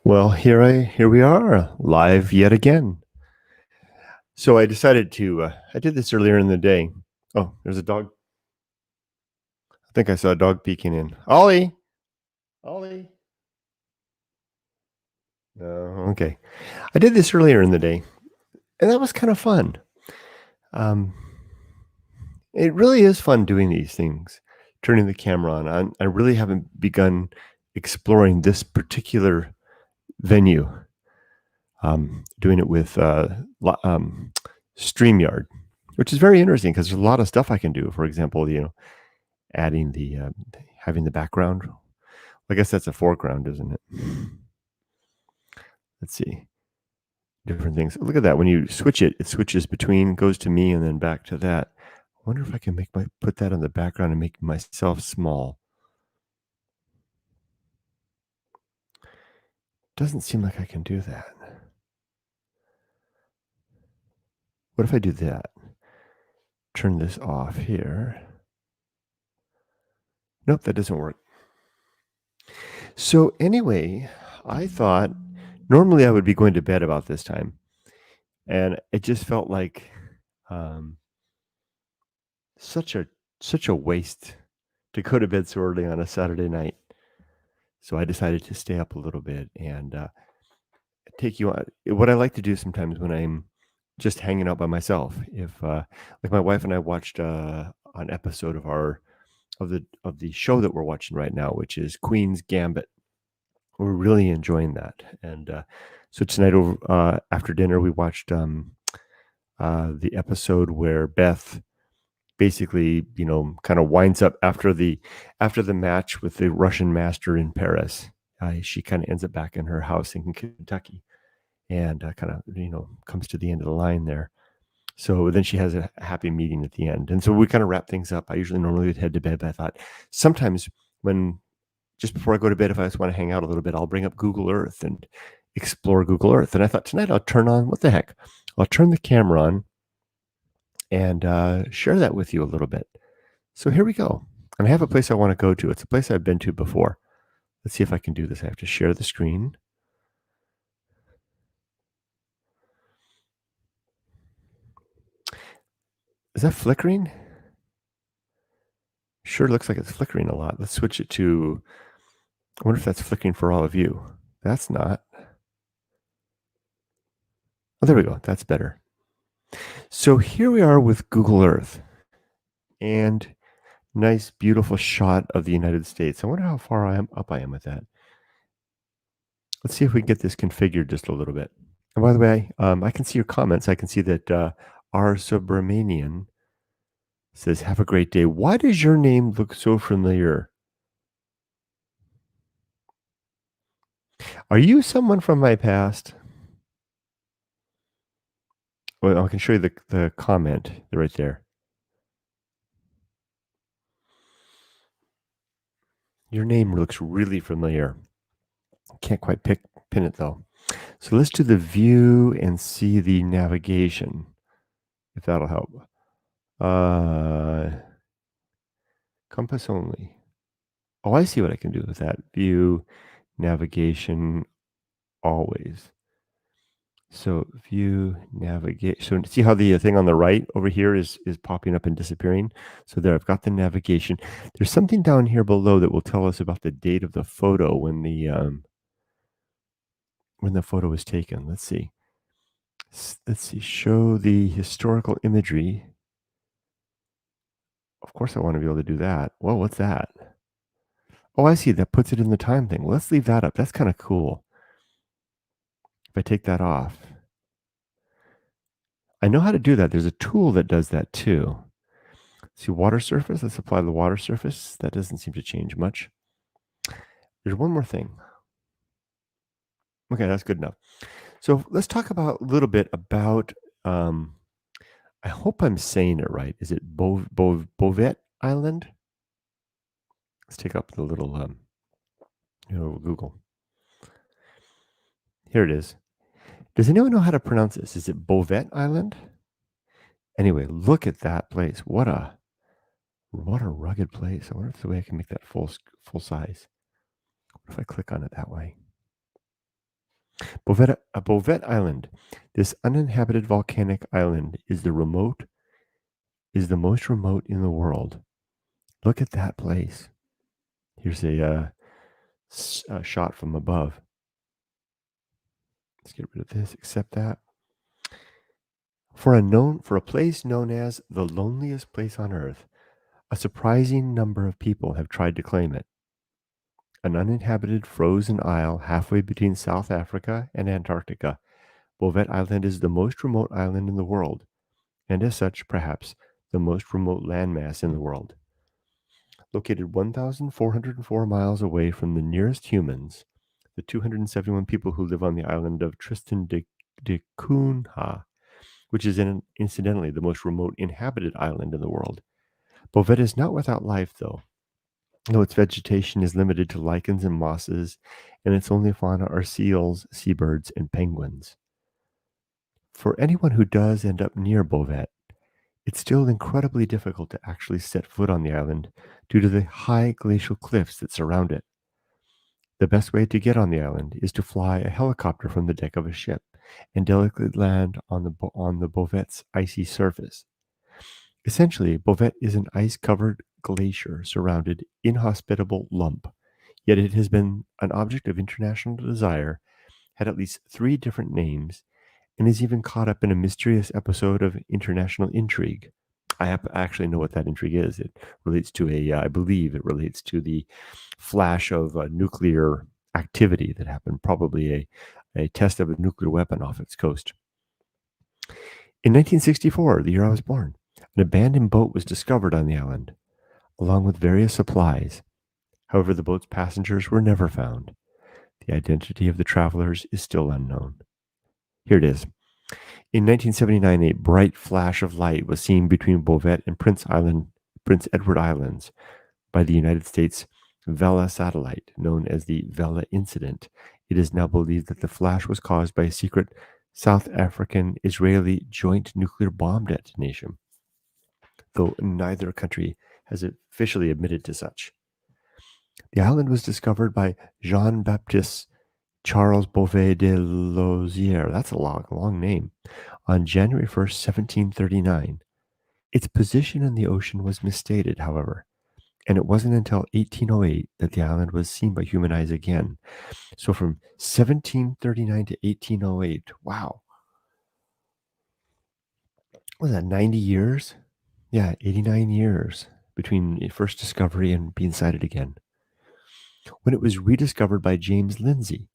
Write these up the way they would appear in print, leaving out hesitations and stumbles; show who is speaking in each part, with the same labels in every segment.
Speaker 1: Well, here we are, live yet again. So I decided to. I did this earlier in the day. Oh, there's a dog. I think I saw a dog peeking in. Ollie, Ollie. Okay. I did this earlier in the day, and that was kind of fun. Um, it really is fun doing these things, turning the camera on. I really haven't begun exploring this particular venue. Doing it with StreamYard, which is very interesting because there's a lot of stuff I can do. For example, adding having the background. I guess that's a foreground, isn't it? Let's see, different things. Look at that. When you switch it, it switches between, goes to me, and then back to that. I wonder if I can put that on the background and make myself small. Doesn't seem like I can do that. What if I do that? Turn this off here. Nope, that doesn't work. So anyway, I thought normally I would be going to bed about this time, and it just felt like um, such a waste to go to bed so early on a Saturday night. So I decided to stay up a little bit and take you on. What I like to do sometimes when I'm just hanging out by myself, if like my wife and I watched an episode of the show that we're watching right now, which is Queen's Gambit. We're really enjoying that, and so tonight over after dinner we watched the episode where Beth basically, kind of winds up after the match with the Russian master in Paris. She kind of ends up back in her house in Kentucky, and kind of comes to the end of the line there. So then she has a happy meeting at the end, and so we kind of wrap things up. I usually normally would head to bed, but I thought sometimes when just before I go to bed, if I just want to hang out a little bit, I'll bring up Google Earth and explore Google Earth. And I thought tonight I'll turn on, what the heck? I'll turn the camera on and share that with you a little bit. So here we go. And I have a place I want to go to. It's a place I've been to before. Let's see if I can do this. I have to share the screen. Is that flickering? Sure looks like it's flickering a lot. Let's switch it to, I wonder if that's flickering for all of you. That's not. Oh, there we go. That's better. So here we are with Google Earth. And nice, beautiful shot of the United States. I wonder how far up I am with that. Let's see if we can get this configured just a little bit. And by the way, I can see your comments. I can see that R. Subramanian says, "Have a great day." Why does your name look so familiar? Are you someone from my past? Well, I can show you the comment right there. Your name looks really familiar. Can't quite pin it though. So let's do the view and see the navigation, if that'll help. Compass only. Oh, I see what I can do with that. View, navigation, always. So view, navigate. So see how the thing on the right over here is popping up and disappearing? So there, I've got the navigation. There's something down here below that will tell us about the date of the photo when the photo was taken. Let's see. Let's see. Show the historical imagery. Of course, I want to be able to do that. Whoa, what's that? Oh, I see. That puts it in the time thing. Well, let's leave that up. That's kind of cool. If I take that off, I know how to do that. There's a tool that does that too. See, water surface. Let's apply the water surface. That doesn't seem to change much. There's one more thing. Okay, that's good enough. So let's talk about a little bit about. I hope I'm saying it right. Is it Bouvet Island? Let's take up the little Google. Here it is. Does anyone know how to pronounce this? Is it Bouvet Island? Anyway, look at that place. What a rugged place. I wonder if the way I can make that full size. What if I click on it that way? Bouvet Island. This uninhabited volcanic island is the most remote in the world. Look at that place. Here's a shot from above. Let's get rid of this, accept that. For a place known as the loneliest place on earth, a surprising number of people have tried to claim it. An uninhabited frozen isle halfway between South Africa and Antarctica, Bouvet Island is the most remote island in the world, and as such, perhaps the most remote landmass in the world. Located 1,404 miles away from the nearest humans, the 271 people who live on the island of Tristan de Cunha, which is incidentally the most remote inhabited island in the world. Bouvet is not without life, though its vegetation is limited to lichens and mosses, and its only fauna are seals, seabirds, and penguins. For anyone who does end up near Bouvet, it's still incredibly difficult to actually set foot on the island due to the high glacial cliffs that surround it. The best way to get on the island is to fly a helicopter from the deck of a ship and delicately land on the Bouvet's icy surface. Essentially, Bouvet is an ice-covered glacier surrounded inhospitable lump, yet it has been an object of international desire, had at least 3 different names, and is even caught up in a mysterious episode of international intrigue. I actually know what that intrigue is. It relates to I believe it relates to the flash of nuclear activity that happened, probably a test of a nuclear weapon off its coast. In 1964, the year I was born, an abandoned boat was discovered on the island, along with various supplies. However, the boat's passengers were never found. The identity of the travelers is still unknown. Here it is. In 1979, a bright flash of light was seen between Bouvet and Prince Edward Islands by the United States Vela satellite, known as the Vela incident. It is now believed that the flash was caused by a secret South African-Israeli joint nuclear bomb detonation, though neither country has officially admitted to such. The island was discovered by Jean-Baptiste Charles Bouvet de Lozier, that's a long name, on January 1st, 1739. Its position in the ocean was misstated, however, and it wasn't until 1808 that the island was seen by human eyes again. So from 1739 to 1808, wow. What was that, 90 years? Yeah, 89 years between first discovery and being sighted again. When it was rediscovered by James Lindsay,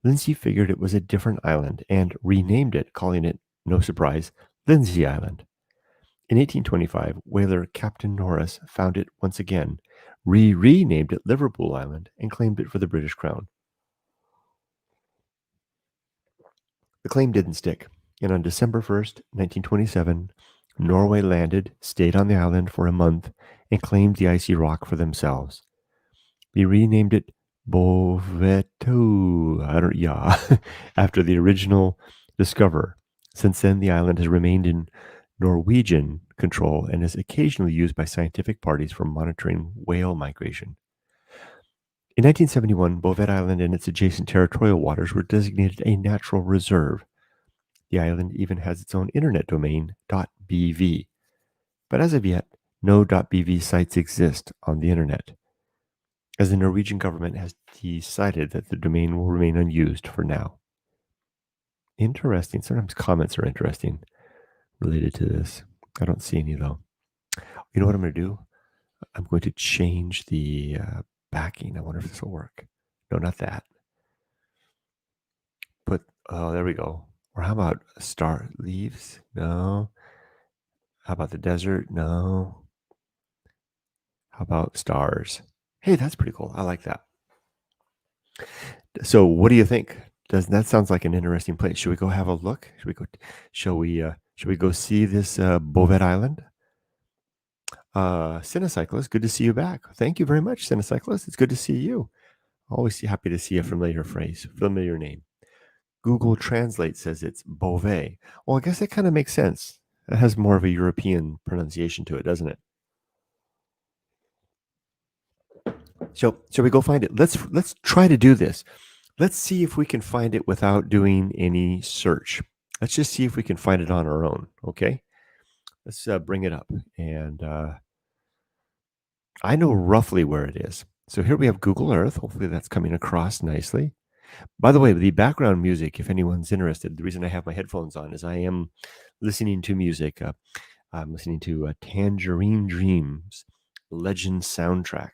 Speaker 1: Lindsay figured it was a different island and renamed it, calling it, no surprise, Lindsay Island. In 1825, whaler Captain Norris found it once again, renamed it Liverpool Island, and claimed it for the British Crown. The claim didn't stick, and on December 1st, 1927, Norway landed, stayed on the island for a month, and claimed the icy rock for themselves. They renamed it Boveto, after the original discoverer. Since then, the island has remained in Norwegian control and is occasionally used by scientific parties for monitoring whale migration. In 1971, Bouvet Island and its adjacent territorial waters were designated a natural reserve. The island even has its own internet domain, .bv. But as of yet, no .bv sites exist on the internet, as the Norwegian government has decided that the domain will remain unused for now. Interesting. Sometimes comments are interesting related to this. I don't see any, though. You know what I'm going to do? I'm going to change the backing. I wonder if this will work. No, not that. There we go. Or how about star leaves? No. How about the desert? No. How about stars? Hey, that's pretty cool. I like that. So what do you think? That sounds like an interesting place? Should we go have a look? Shall we go see this Bouvet Island? Cinecyclist, good to see you back. Thank you very much, Cinecyclist. It's good to see you. Always happy to see a familiar phrase, familiar name. Google Translate says it's Bouvet. Well, I guess that kind of makes sense. It has more of a European pronunciation to it, doesn't it? So shall we go find it? Let's try to do this. Let's see if we can find it without doing any search. Let's just see if we can find it on our own. Okay. Let's bring it up. And I know roughly where it is. So here we have Google Earth. Hopefully that's coming across nicely. By the way, the background music, if anyone's interested, the reason I have my headphones on is I am listening to music. I'm listening to Tangerine Dreams Legend soundtrack.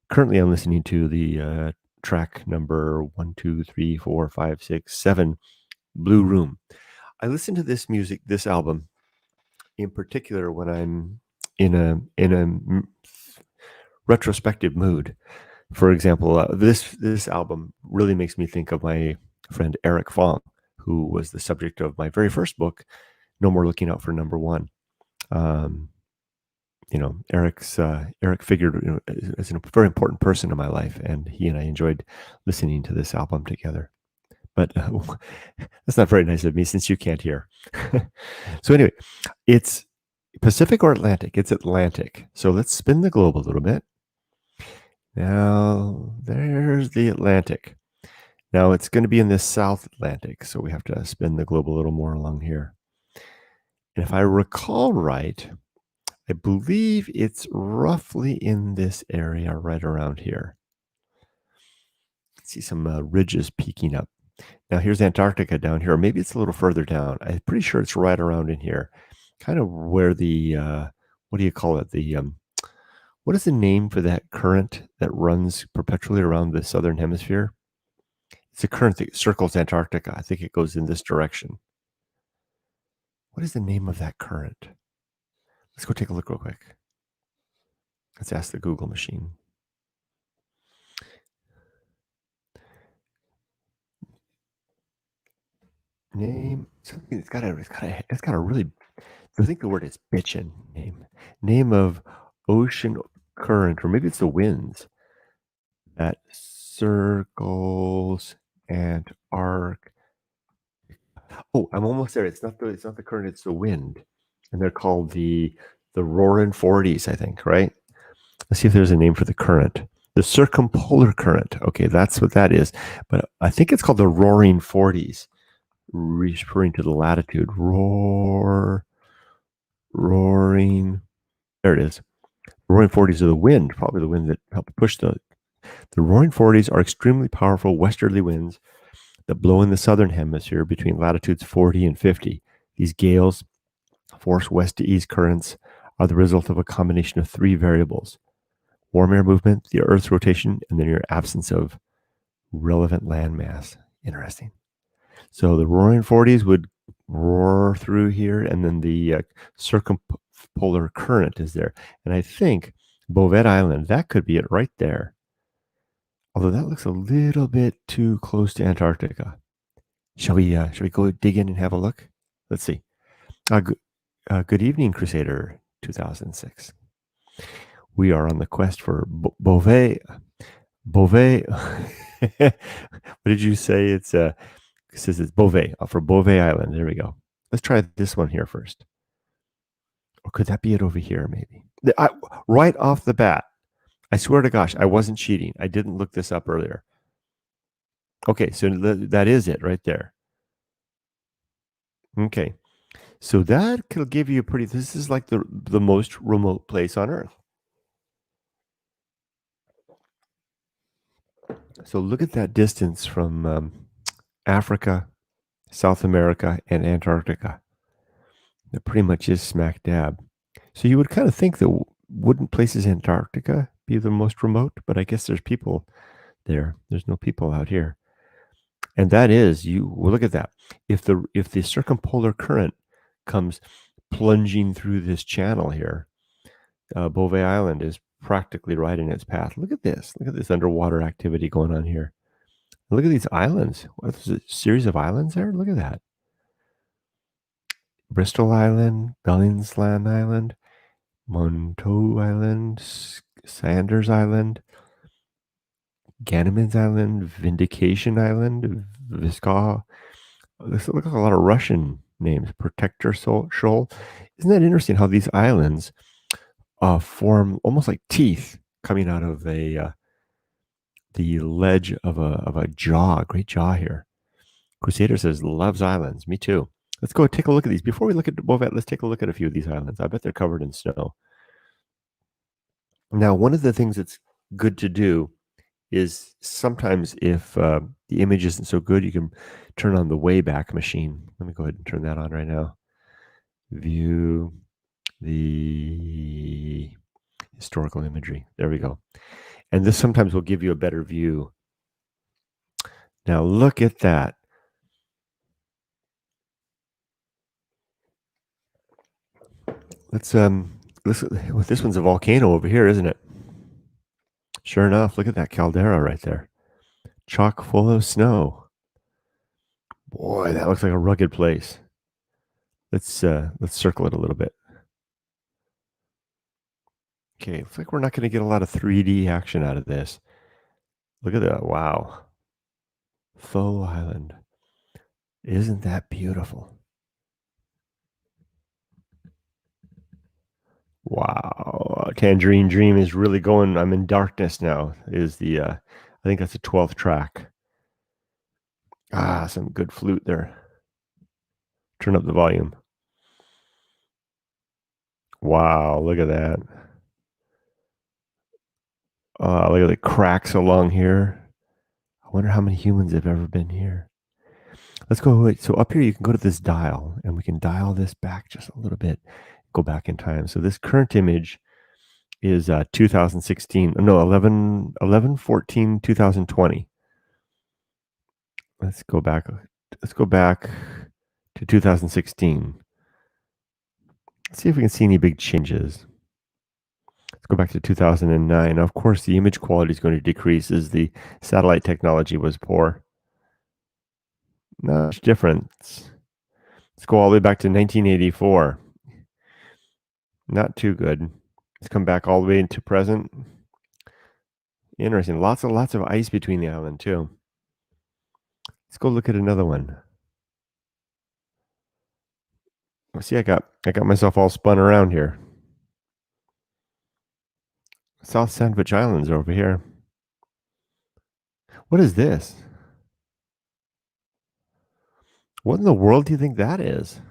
Speaker 1: Currently, I'm listening to the track number 1, 2, 3, 4, 5, 6, 7, Blue Room. I listen to this music, this album in particular, when I'm in a retrospective mood. For example, this album really makes me think of my friend Eric Fong, who was the subject of my very first book, No More Looking Out for Number One. Eric figured as a very important person in my life, and he and I enjoyed listening to this album together. But that's not very nice of me since you can't hear. So anyway, it's Pacific or Atlantic? It's Atlantic. So let's spin the globe a little bit. Now, there's the Atlantic. Now, it's going to be in the South Atlantic, so we have to spin the globe a little more along here. And if I recall right, I believe it's roughly in this area right around here. See some ridges peeking up. Now, here's Antarctica down here. Or maybe it's a little further down. I'm pretty sure it's right around in here. Kind of where the, what do you call it? What is the name for that current that runs perpetually around the southern hemisphere? It's a current that circles Antarctica. I think it goes in this direction. What is the name of that current? Let's go take a look real quick. Let's ask the Google machine. Name something. It's got a really. I think the word is bitchin'. Name of ocean current, or maybe it's the winds that circles Antarctica. Oh, I'm almost there. It's not the current. It's the wind, and they're called the Roaring Forties, I think. Right? Let's see if there's a name for the current. The circumpolar current. Okay, that's what that is. But I think it's called the Roaring Forties, referring to the latitude. Roaring. There it is. Roaring Forties are the wind, probably the wind that helped push the Roaring Forties are extremely powerful westerly winds that blow in the southern hemisphere between latitudes 40 and 50. These gales, force west to east currents, are the result of a combination of three variables: warm air movement, the Earth's rotation, and then your absence of relevant landmass. Interesting. So the Roaring Forties would roar through here, and then the circumpolar current is there. And I think Bouvet Island, that could be it right there. Although that looks a little bit too close to Antarctica. Shall we go dig in and have a look? Let's see. Good evening, Crusader 2006. We are on the quest for Bouvet. Bouvet. What did you say? It says it's Bouvet, for Bouvet Island. There we go. Let's try this one here first. Or could that be it over here, maybe? Right off the bat, I swear to gosh, I wasn't cheating. I didn't look this up earlier. Okay, so that is it right there. Okay, so that could give you this is like the most remote place on Earth. So look at that distance from Africa, South America, and Antarctica. That pretty much is smack dab. So you would kind of think that wouldn't places Antarctica be the most remote? But I guess there's people there. There's no people out here. And that is, look at that. If the circumpolar current comes plunging through this channel here, Bouvet Island is practically right in its path. Look at this. Look at this underwater activity going on here. Look at these islands. There's a series of islands there. Look at that. Bristol Island, Bellingsland Island, Monteau Island, Sanders Island, Ganymede Island, Vindication Island, Viscaw. This looks like a lot of Russian names. Protector Shoal. Isn't that interesting how these islands form almost like teeth coming out of the ledge of a jaw, a great jaw here. Crusader says loves islands. Me too. Let's go take a look at these. Before we look at Bouvet, let's take a look at a few of these islands. I bet they're covered in snow. Now, one of the things that's good to do is sometimes if the image isn't so good, you can turn on the Wayback Machine. Let me go ahead and turn that on right now. View the historical imagery. There we go. And this sometimes will give you a better view. Now look at that. Let's this one's a volcano over here, isn't it? Sure enough, look at that caldera right there. Chock full of snow. Boy, that looks like a rugged place. Let's circle it a little bit. Okay, looks like we're not going to get a lot of 3D action out of this. Look at that. Wow. Faux Island. Isn't that beautiful? Wow. Tangerine Dream is really going. I'm in darkness now. Is the I think that's the 12th track. Ah, some good flute there. Turn up the volume. Wow, look at that. Look at the cracks along here. I wonder how many humans have ever been here. Let's go. Wait, so up here, you can go to this dial, and we can dial this back just a little bit, go back in time. So this current image is 2016. No, 11/14, 2020. Let's go back. Let's go back to 2016. Let's see if we can see any big changes. Let's go back to 2009. Now, of course, the image quality is going to decrease as the satellite technology was poor. Not much difference. Let's go all the way back to 1984. Not too good. Let's come back all the way into present. Interesting. Lots of ice between the island too. Let's go look at another one. See, I got myself all spun around here. South Sandwich Islands over here. What is this? What in the world do you think that is?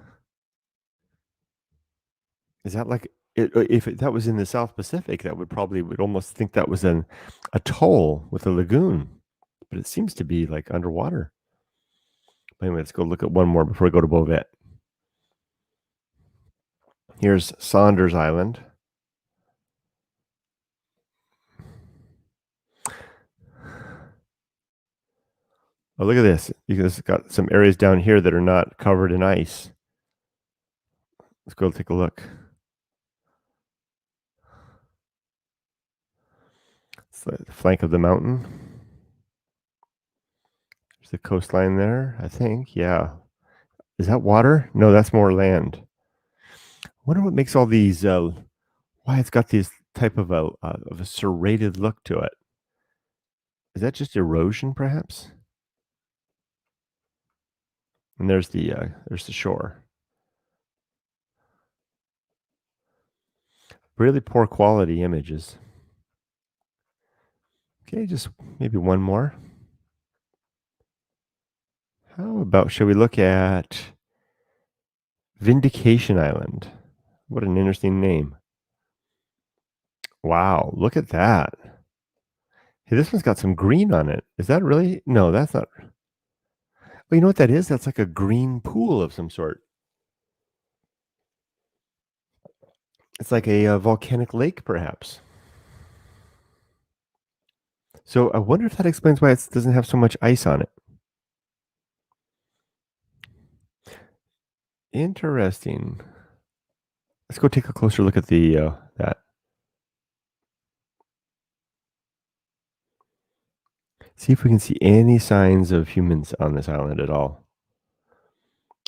Speaker 1: Is that like if that was in the South Pacific, that would almost think that was an atoll with a lagoon, but it seems to be like underwater. But anyway, let's go look at one more before we go to Bouvet. Here's Saunders Island. Oh, look at this. It's got some areas down here that are not covered in ice. Let's go take a look. It's the flank of the mountain. There's the coastline there, I think. Yeah. Is that water? No, that's more land. I wonder what makes all these, why it's got this type of a serrated look to it. Is that just erosion, perhaps? And there's the shore. Really poor quality images. Okay, just maybe one more. How about, shall we look at Vindication Island? What an interesting name. Wow, look at that. Hey, this one's got some green on it. Is that really? No, that's not. Well, you know what that is? That's like a green pool of some sort. It's like a volcanic lake, perhaps. So I wonder if that explains why it doesn't have so much ice on it. Interesting. Let's go take a closer look at the that. See if we can see any signs of humans on this island at all.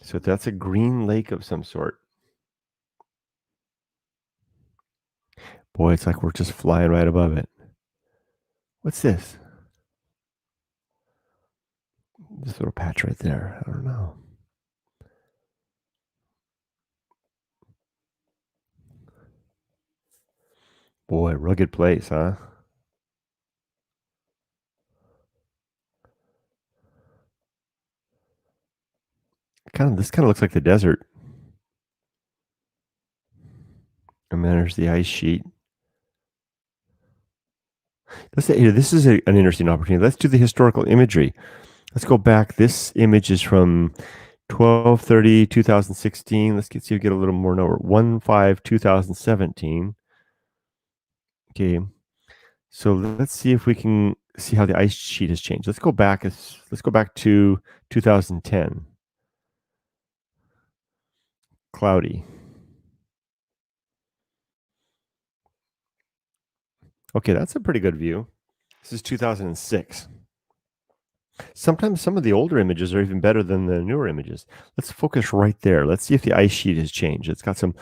Speaker 1: So that's a green lake of some sort. Boy, it's like we're just flying right above it. What's this? This little patch right there. I don't know. Boy, rugged place, huh? This kinda looks like the desert. And then there's the ice sheet. Let's say here, this is an interesting opportunity. Let's do the historical imagery. Let's go back. This image is from 12/30/2016. See if we get a little more number. 1/5/2017. Okay. So let's see if we can see how the ice sheet has changed. Let's go back. Let's go back to 2010. Cloudy. Okay, that's a pretty good view. This is 2006. Sometimes some of the older images are even better than the newer images. Let's focus right there. Let's see if the ice sheet has changed. It's got some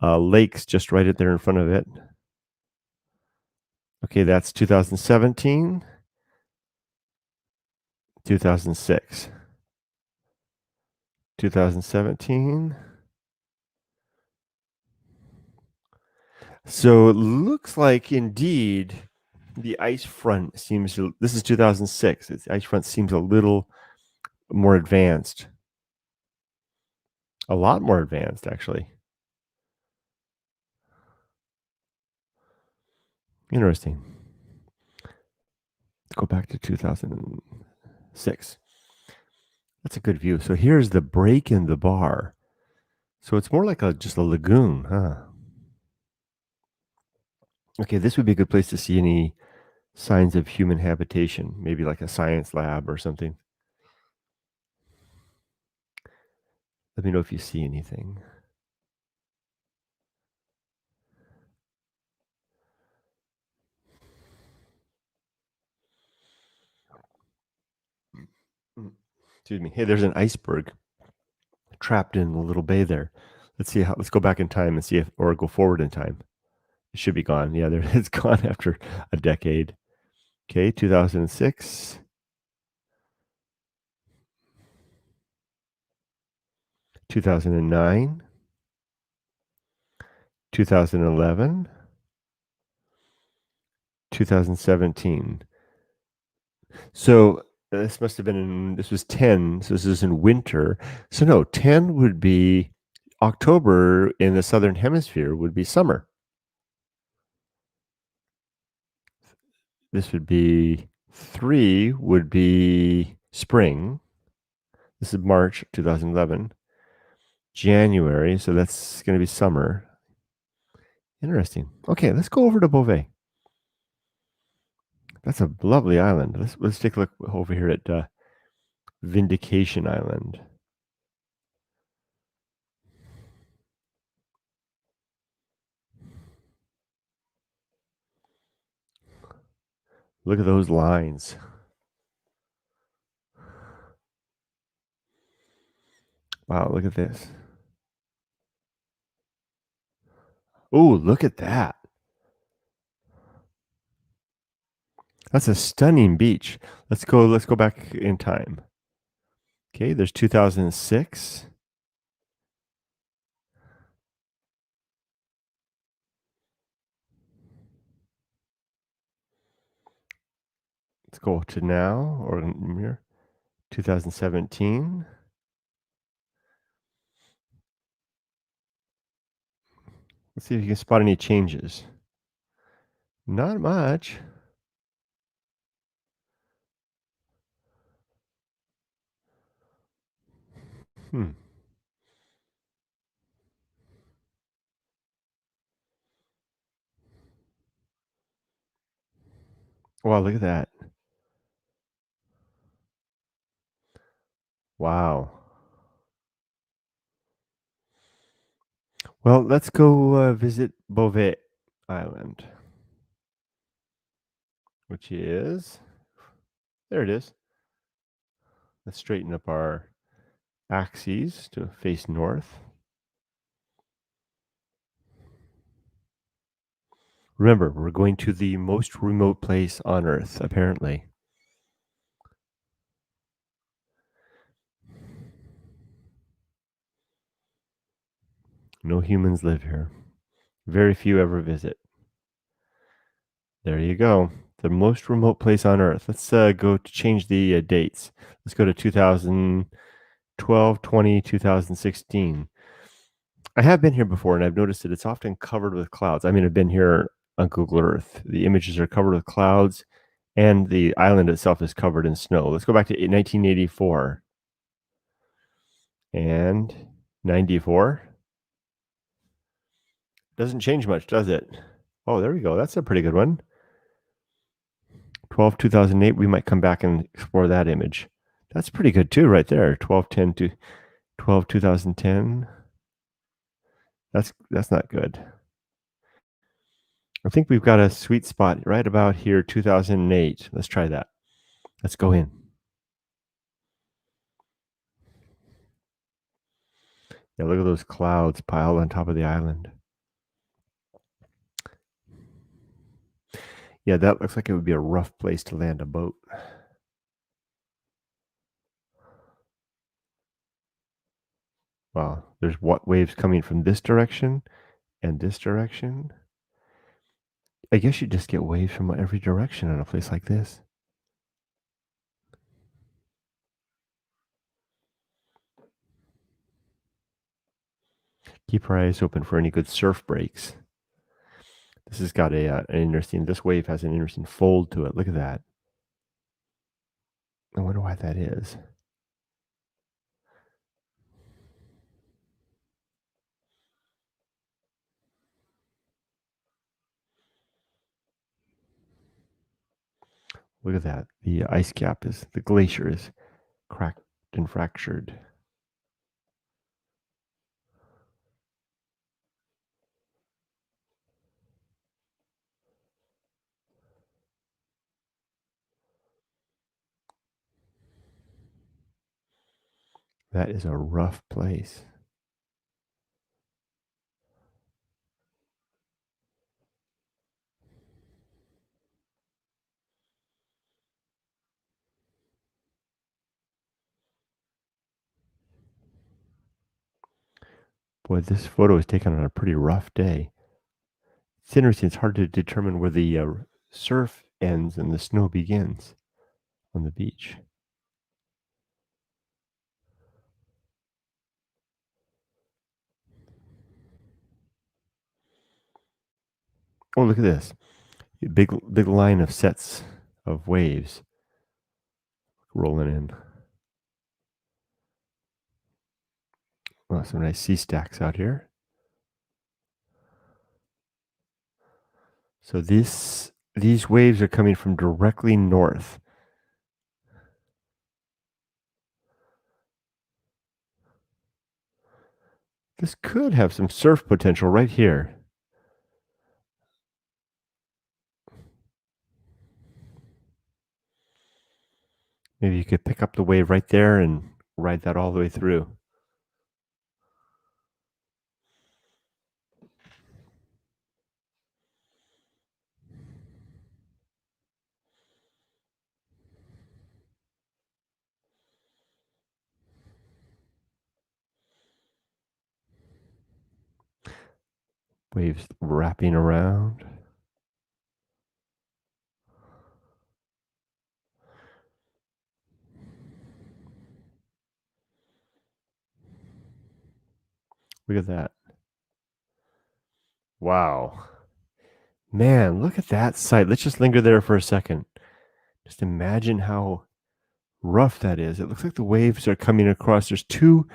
Speaker 1: lakes just right there in front of it. Okay, that's 2017, 2006, 2017. So it looks like indeed the ice front seems to, this is 2006. The ice front seems a little more advanced. A lot more advanced, actually. Interesting. Let's go back to 2006. That's a good view. So here's the break in the bar. So it's more like just a lagoon, huh? Okay, this would be a good place to see any signs of human habitation, maybe like a science lab or something. Let me know if you see anything. Mm. Excuse me. Hey, there's an iceberg trapped in a little bay there. Let's go back in time and see if, or go forward in time. It should be gone. Yeah, there it's gone after a decade. Okay, 2006, 2009, 2011, 2017. So this must have been this was 10. So this is in winter. So no, 10 would be October in the southern hemisphere would be summer. This would be 3 would be spring. This is March 2011. January, so that's going to be summer. Interesting. Okay, let's go over to Bouvet. That's a lovely island. Let's take a look over here at Vindication Island. Look at those lines. Wow, look at this. Oh, look at that. That's a stunning beach. Let's go back in time. Okay, there's 2006. Let's go to now or here. 2017. Let's see if you can spot any changes. Not much. Hmm. Wow, look at that. Wow. Well, let's go visit Bouvet Island, which is, there it is. Let's straighten up our axes to face north. Remember, we're going to the most remote place on Earth, apparently. No humans live here. Very few ever visit. There you go. The most remote place on Earth. Let's go to change the dates. Let's go to 2000. 2016. I have been here before, and I've noticed that it's often covered with clouds. I mean, I've been here on Google Earth. The images are covered with clouds, and the island itself is covered in snow. Let's go back to 1984 and 94. Doesn't change much, does it? Oh, there we go. That's a pretty good one. 2008. We might come back and explore that image. That's pretty good too, right there. 1210 to 2010. That's not good. I think we've got a sweet spot right about here, 2008. Let's try that. Let's go in. Yeah, look at those clouds piled on top of the island. Yeah, that looks like it would be a rough place to land a boat. Wow, there's what waves coming from this direction and this direction. I guess you just get waves from every direction in a place like this. Keep our eyes open for any good surf breaks. This has got an interesting, this wave has an interesting fold to it. Look at that. I wonder why that is. Look at that. The ice cap the glacier is cracked and fractured. That is a rough place. Boy, this photo is taken on a pretty rough day. It's interesting. It's hard to determine where the surf ends and the snow begins on the beach. Oh, look at this. A big line of sets of waves rolling in. Oh, some nice sea stacks out here. So these waves are coming from directly north. This could have some surf potential right here. Maybe you could pick up the wave right there and ride that all the way through. Waves wrapping around. Look at that. Wow. Man, look at that sight. Let's just linger there for a second. Just imagine how rough that is. It looks like the waves are coming across. There's two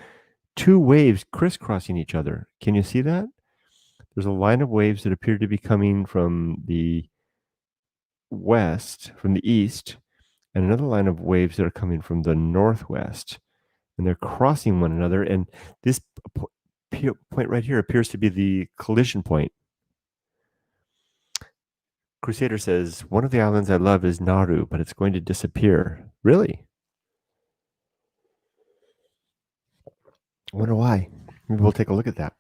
Speaker 1: waves crisscrossing each other. Can you see that? There's a line of waves that appear to be coming from the west, from the east, and another line of waves that are coming from the northwest. And they're crossing one another. And this point right here appears to be the collision point. Crusader says, one of the islands I love is Nauru, but it's going to disappear. Really? I wonder why. Maybe we'll take a look at that.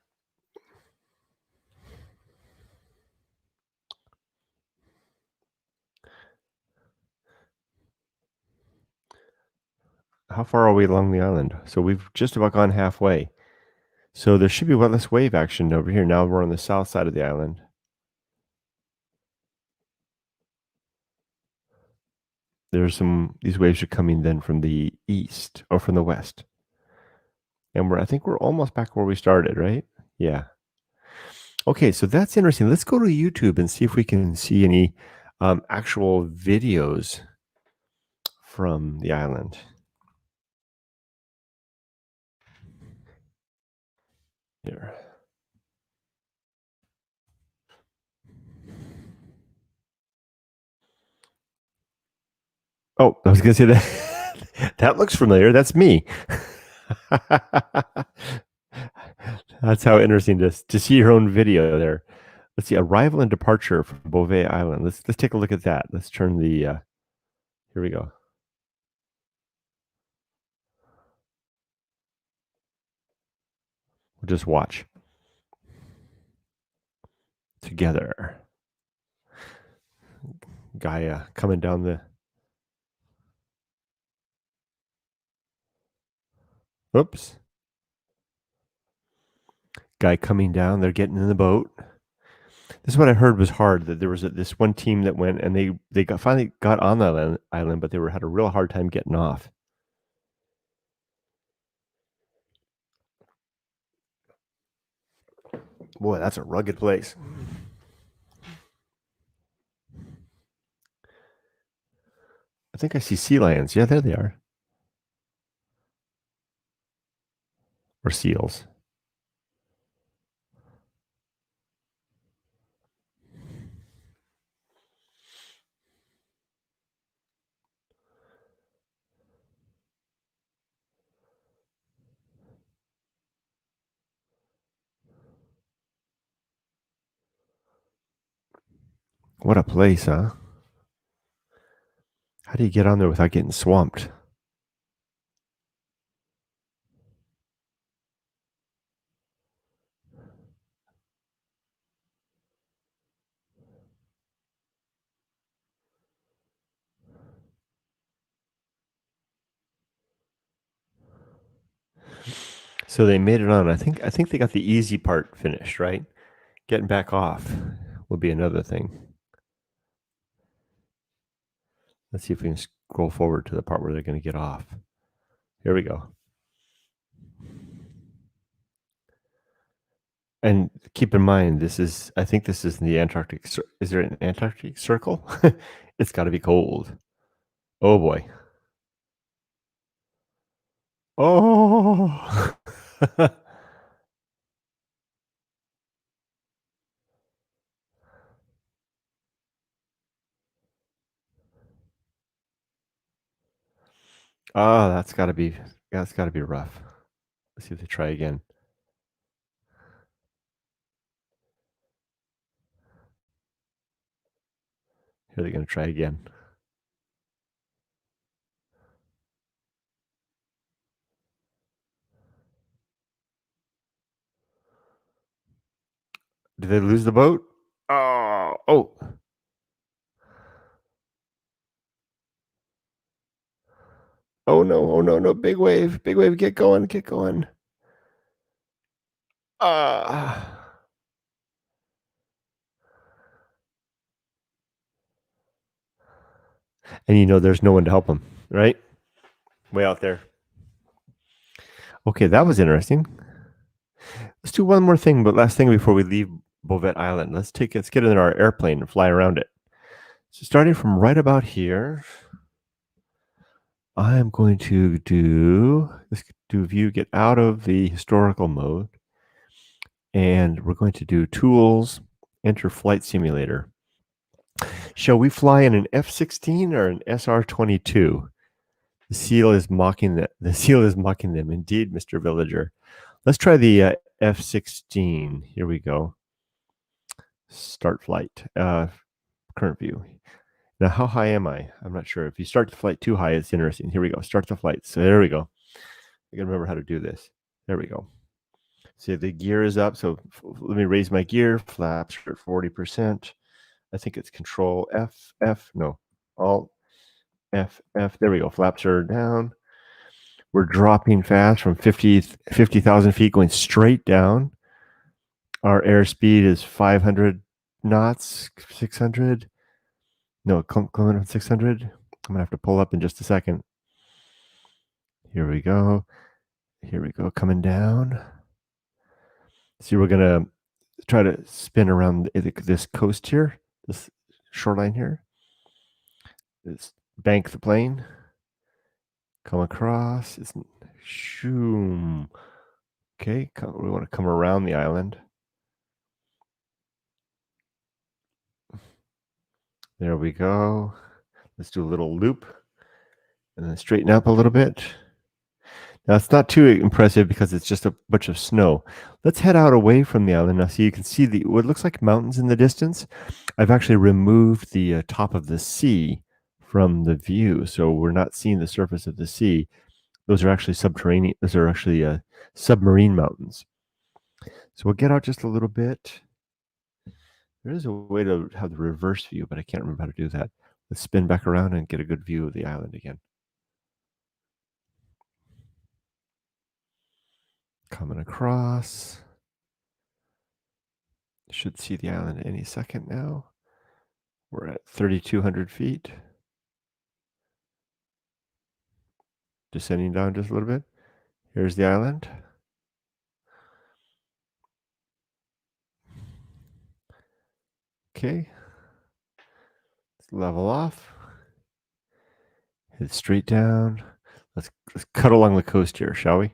Speaker 1: How far are we along the island? So we've just about gone halfway. So there should be less wave action over here. Now we're on the south side of the island. These waves are coming then from the east or from the west. And I think we're almost back where we started, right? Yeah. Okay, so that's interesting. Let's go to YouTube and see if we can see any actual videos from the island. Here. Oh, I was going to say that. That looks familiar. That's me. That's how interesting to see your own video there. Let's see, arrival and departure from Bouvet Island. Let's take a look at that. Let's turn the. Here we go. We'll just watch together. Guy coming down the. Oops. Guy coming down. They're getting in the boat. This is what I heard was hard. That there was this one team that went and they finally got on the island, but they had a real hard time getting off. Boy, that's a rugged place. I think I see sea lions. Yeah, there they are. Or seals. What a place, huh? How do you get on there without getting swamped? So they made it on. I think they got the easy part finished, right? Getting back off will be another thing. Let's see if we can scroll forward to the part where they're going to get off. Here we go. And keep in mind, I think this is in the Antarctic. Is there an Antarctic Circle? It's got to be cold. Oh boy. Oh. Oh, that's got to be rough. Let's see if they try again. Here they're going to try again. Did they lose the boat? Oh. Oh no. Big wave, get going. Ah. And there's no one to help them, right? Way out there. Okay, that was interesting. Let's do one more thing, but last thing before we leave Bouvet Island. Let's get in our airplane and fly around it. So starting from right about here, I'm going to let's do view, get out of the historical mode, and we're going to do tools, enter flight simulator. Shall we fly in an F-16 or an SR-22? The seal is mocking them. Indeed, Mr. Villager. Let's try the F-16. Here we go. Start flight. Current view. Now, how high am I? I'm not sure. If you start the flight too high, it's interesting. Here we go. Start the flight. So there we go. I can remember how to do this. There we go. See, the gear is up. So let me raise my gear. Flaps are at 40%. I think it's Control Alt F. There we go. Flaps are down. We're dropping fast from 50,000 feet, going straight down. Our airspeed is 500 knots, 600. No, coming on 600. I'm going to have to pull up in just a second. Here we go. Here we go, coming down. See, we're gonna try to spin around this coast here, this shoreline here. This bank the plane, come across. It's shoom. Okay, we want to come around the island. There we go. Let's do a little loop and then straighten up a little bit. Now it's not too impressive because it's just a bunch of snow. Let's head out away from the island now so you can see what looks like mountains in the distance. I've actually removed the top of the sea from the view, so we're not seeing the surface of the sea. Those are actually subterranean. Those are actually submarine mountains. So we'll get out just a little bit. There is a way to have the reverse view, but I can't remember how to do that. Let's spin back around and get a good view of the island again. Coming across. Should see the island any second now. We're at 3,200 feet. Descending down just a little bit. Here's the island. Okay. Let's level off. Head straight down. Let's cut along the coast here, shall we?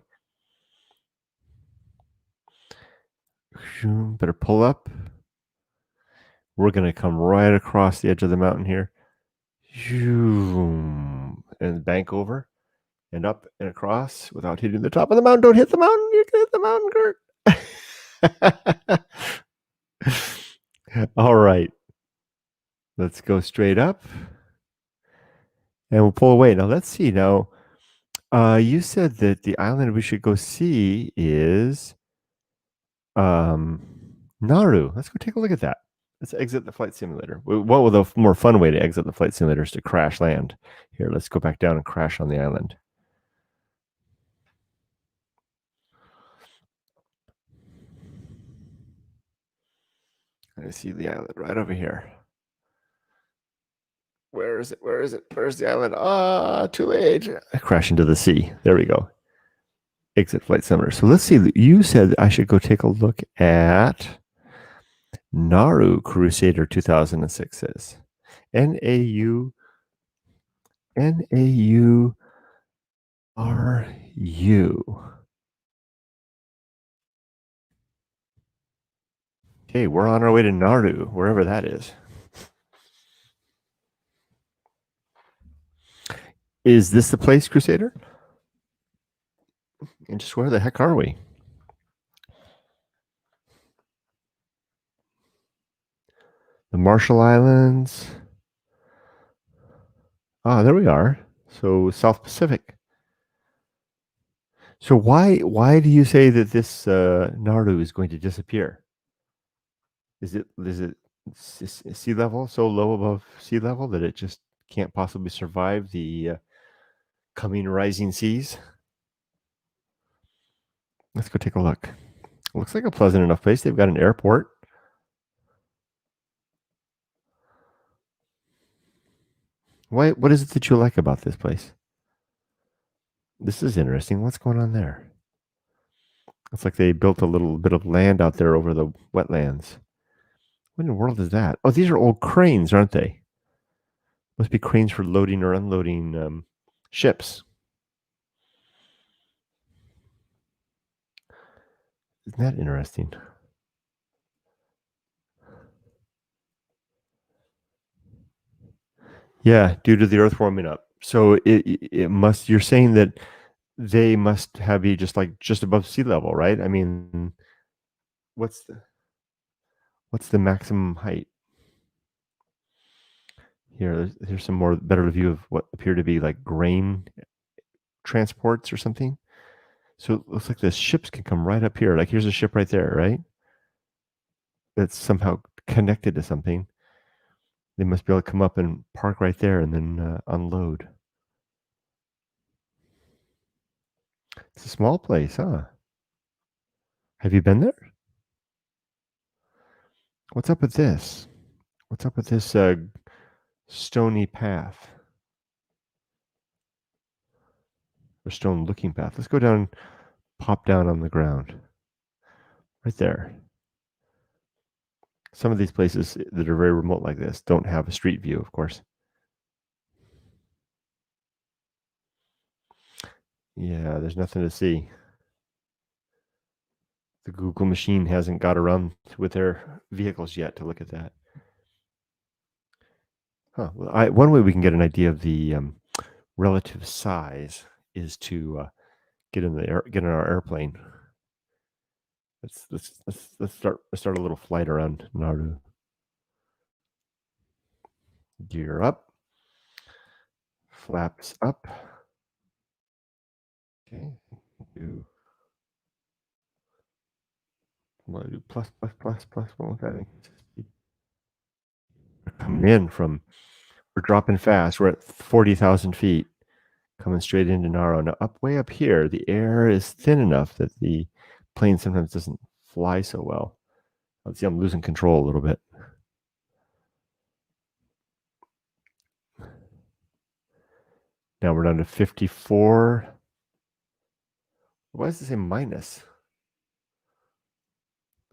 Speaker 1: Better pull up. We're going to come right across the edge of the mountain here. And bank over and up and across without hitting the top of the mountain. Don't hit the mountain. You can hit the mountain, Kurt. All right. Let's go straight up. And we'll pull away. Now, let's see. Now, you said that the island we should go see is Nauru. Let's go take a look at that. Let's exit the flight simulator. What will the more fun way to exit the flight simulator is to crash land. Here, let's go back down and crash on the island. I see the island right over here. Where is it? Where is it? Where's the island? Too late. I crash into the sea. There we go. Exit flight simulator. So let's see. You said I should go take a look at Nauru Crusader 2006 says. Nauru RU. Okay, we're on our way to Nauru, wherever that is. Is this the place, Crusader? And just where the heck are we? The Marshall Islands. There we are. So South Pacific. So why do you say that this Nauru is going to disappear? Is it sea level so low above sea level that it just can't possibly survive the coming rising seas? Let's go take a look. Looks like a pleasant enough place. They've got an airport. What is it that you like about this place? This is interesting. What's going on there? It's like they built a little bit of land out there over the wetlands. What in the world is that? Oh, these are old cranes, aren't they? Must be cranes for loading or unloading ships. Isn't that interesting? Yeah, due to the Earth warming up. So it must. You're saying that they must have be just above sea level, right? I mean, what's the maximum height? Here, here's some more better view of what appear to be like grain transports or something. So it looks like the ships can come right up here. Like here's a ship right there, right? That's somehow connected to something. They must be able to come up and park right there and then unload. It's a small place, huh? Have you been there? What's up with this? What's up with this stony path? Or stone looking path. Let's go down pop down on the ground. Right there. Some of these places that are very remote like this don't have a street view, of course. Yeah, there's nothing to see. The Google machine hasn't got around with their vehicles yet to look at that. Huh. Well, one way we can get an idea of the relative size is to get in our airplane. Let's start a little flight around Nauru. Gear up, flaps up. Okay, do want to do plus. What was that? Coming in from, we're dropping fast. We're at 40,000 feet, coming straight into Nauru. Now, way up here, the air is thin enough that the plane sometimes doesn't fly so well. Let's see, I'm losing control a little bit. Now we're down to 54. Why does it say minus?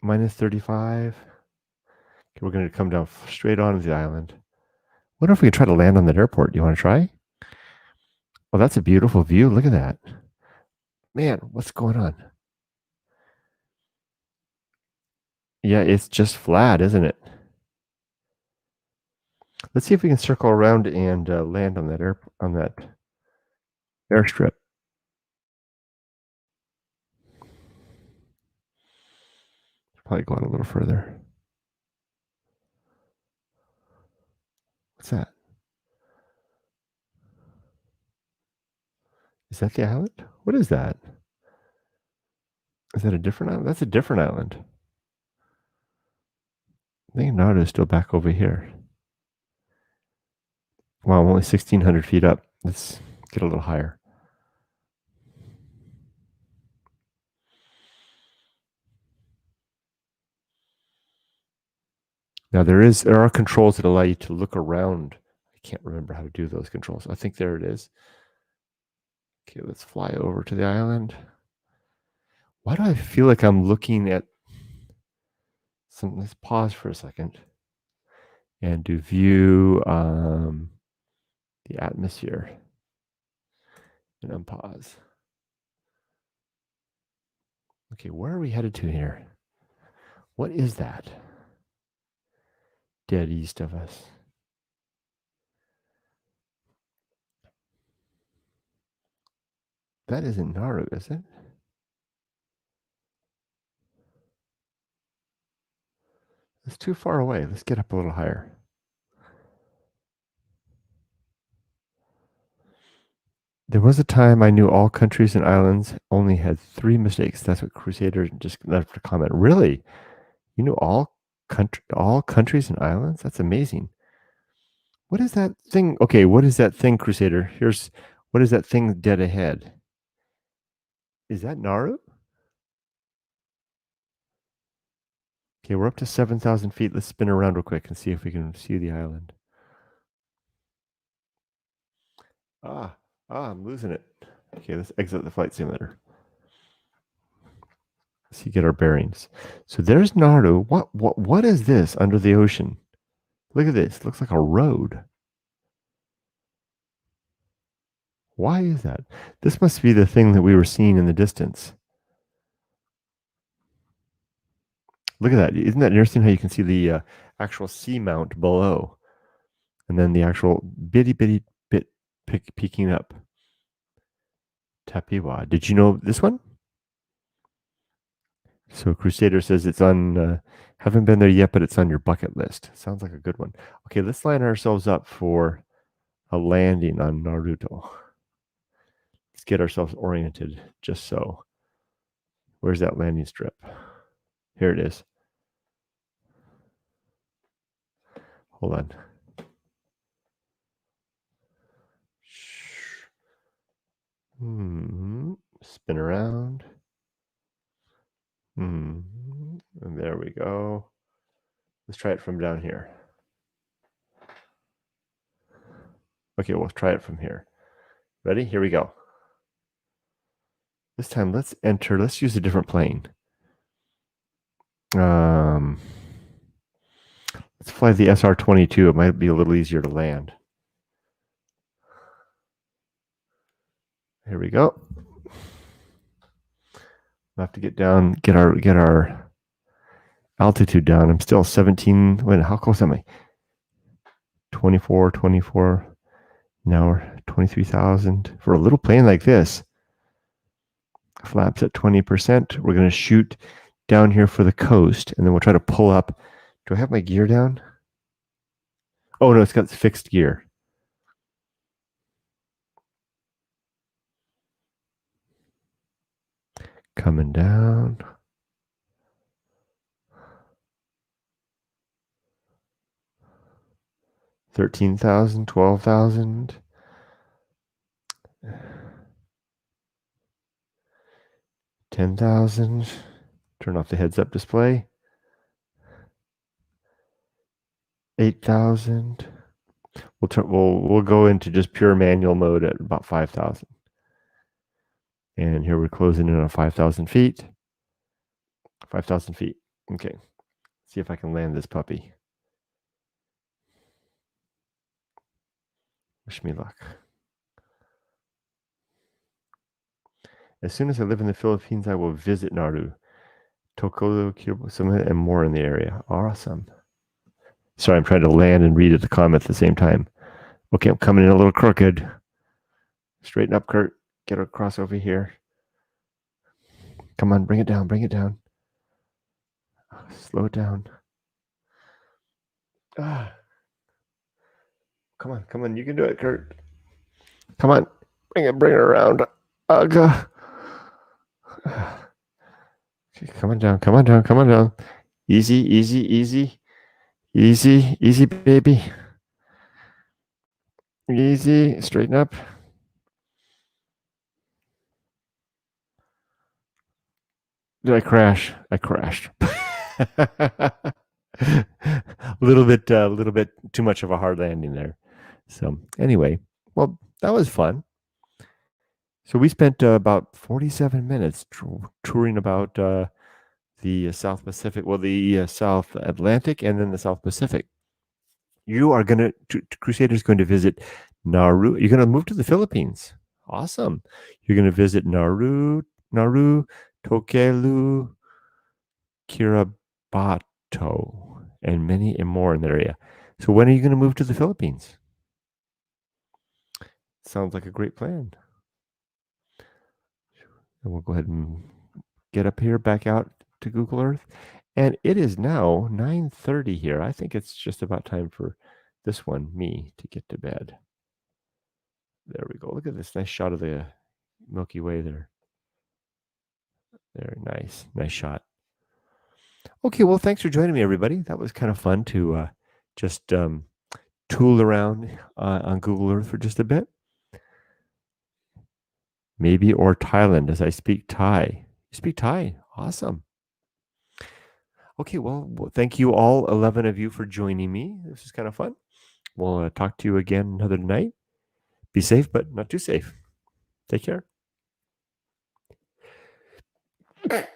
Speaker 1: Minus 35. Okay, we're going to come down straight onto the island. Wonder if we can try to land on that airport. Do you want to try? Well, that's a beautiful view. Look at that. Man, what's going on? Yeah, it's just flat, isn't it? Let's see if we can circle around and land on that airstrip. Probably go on a little further. What's that? Is that the island? What is that? Is that a different island? That's a different island. I think Nauru is still back over here. Wow, I'm only 1,600 feet up. Let's get a little higher. Now there are controls that allow you to look around. I can't remember how to do those controls. I think there it is. Okay, let's fly over to the island. Why do I feel like I'm looking at something? Let's pause for a second and do view the atmosphere and unpause. Okay, where are we headed to here? What is that? Dead east of us. That isn't Nauru, is it? It's too far away. Let's get up a little higher. There was a time I knew all countries and islands only had 3 mistakes. That's what Crusader just left a comment. Really? You knew all countries and islands? That's amazing. What is that thing? Okay, what is that thing, Crusader? What is that thing dead ahead? Is that Nauru? Okay, we're up to 7,000 feet. Let's spin around real quick and see if we can see the island. I'm losing it. Okay, let's exit the flight simulator. Let's see, get our bearings. So there's Nauru. What is this under the ocean? Look at this. It looks like a road. Why is that? This must be the thing that we were seeing in the distance. Look at that. Isn't that interesting how you can see the actual seamount below? And then the actual bitty bit peeking up. Tapiwa. Did you know this one? So Crusader says it's on, haven't been there yet, but it's on your bucket list. Sounds like a good one. Okay, let's line ourselves up for a landing on Naruto. Let's get ourselves oriented just so. Where's that landing strip? Here it is. Hold on. Spin around. And there we go. Let's try it from down here. Okay, we'll try it from here. Ready? Here we go. This time, let's use a different plane. Let's fly the SR-22. It might be a little easier to land. Here we go. We'll have to get our altitude down. I'm still 17. Wait, how close am I? 24. Now we're 23,000. For a little plane like this, flaps at 20%. We're going to shoot down here for the coast, and then we'll try to pull up. Do I have my gear down? Oh, no, it's got fixed gear. Coming down. $13,000, $12,000. $10,000. Turn off the heads-up display. 8,000. We'll go into just pure manual mode at about 5,000. And here we're closing in on 5,000 feet. 5,000 feet. Okay. See if I can land this puppy. Wish me luck. As soon as I live in the Philippines, I will visit Nauru, Tokolo, Kiribati, and more in the area. Awesome. Sorry, I'm trying to land and read at the comment at the same time. Okay, I'm coming in a little crooked. Straighten up, Kurt. Get across over here. Come on, bring it down, bring it down. Slow it down. Come on, you can do it, Kurt. Come on, bring it around. Okay, come on down. Easy, baby. Easy, straighten up. Did I crash? I crashed. A little bit too much of a hard landing there. So anyway, well, that was fun. So we spent about 47 minutes touring about the South Pacific, the South Atlantic, and then the South Pacific. You are Crusader's going to visit Nauru. You're going to move to the Philippines. Awesome. You're going to visit Nauru, Tokelu, Kiribati, and many and more in that area. So when are you going to move to the Philippines? Sounds like a great plan. And we'll go ahead and get up here, back out to Google Earth. And it is now 9:30 here. I think it's just about time for this one, me, to get to bed. There we go. Look at this nice shot of the Milky Way there. Very nice. Nice shot. Okay, well, thanks for joining me, everybody. That was kind of fun to just tool around on Google Earth for just a bit. Maybe or Thailand, as I speak Thai. You speak Thai? Awesome. Okay, well, thank you all 11 of you for joining me. This is kind of fun. We'll talk to you again another night. Be safe, but not too safe. Take care.